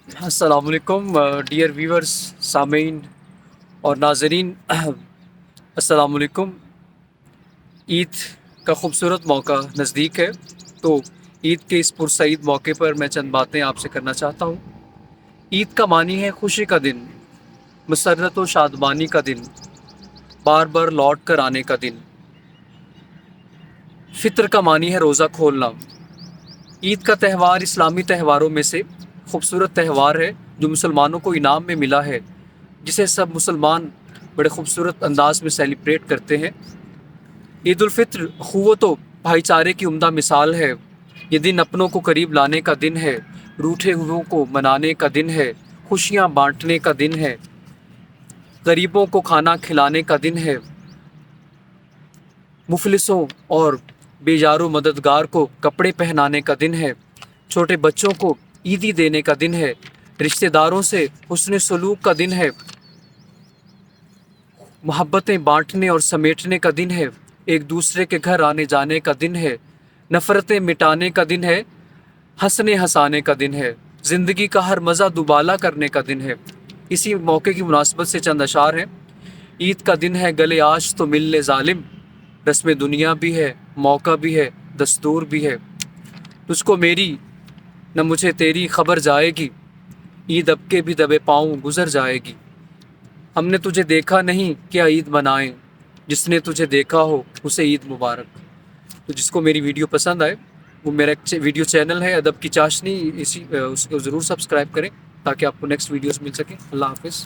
السلام علیکم dear viewers, سامعین اور ناظرین، السلام علیکم۔ عید کا خوبصورت موقع نزدیک ہے، تو عید کے اس پرسعید موقع پر میں چند باتیں آپ سے کرنا چاہتا ہوں۔ عید کا معنی ہے خوشی کا دن، مسرت و شادمانی کا دن، بار بار لوٹ کر آنے کا دن۔ فطر کا معنی ہے روزہ کھولنا۔ عید کا تہوار اسلامی تہواروں میں سے خوبصورت تہوار ہے جو مسلمانوں کو انعام میں ملا ہے، جسے سب مسلمان بڑے خوبصورت انداز میں سیلیبریٹ کرتے ہیں۔ عید الفطر اخوت و بھائی چارے کی عمدہ مثال ہے۔ یہ دن اپنوں کو قریب لانے کا دن ہے، روٹھے ہوئوں کو منانے کا دن ہے، خوشیاں بانٹنے کا دن ہے، غریبوں کو کھانا کھلانے کا دن ہے، مفلسوں اور بے یار و مددگار کو کپڑے پہنانے کا دن ہے، چھوٹے بچوں کو عیدی دینے کا دن ہے، رشتہ داروں سے حسن سلوک کا دن ہے، محبتیں بانٹنے اور سمیٹنے کا دن ہے، ایک دوسرے کے گھر آنے جانے کا دن ہے، نفرتیں مٹانے کا دن ہے، ہنسنے ہنسانے کا دن ہے، زندگی کا ہر مزہ دوبالا کرنے کا دن ہے۔ اسی موقع کی مناسبت سے چند اشعار ہیں۔ عید کا دن ہے گلے آج تو مل لے ظالم، رسم دنیا بھی ہے، موقع بھی ہے، دستور بھی ہے، تجھ کو میری نہ مجھے تیری خبر جائے گی، عید اب کے بھی دبے پاؤں گزر جائے گی، ہم نے تجھے دیکھا نہیں کیا عید منائیں، جس نے تجھے دیکھا ہو اسے عید مبارک۔ تو جس کو میری ویڈیو پسند آئے وہ میرا ویڈیو چینل ہے ادب کی چاشنی، اس کو ضرور سبسکرائب کریں تاکہ آپ کو نیکسٹ ویڈیوز مل سکیں۔ اللہ حافظ۔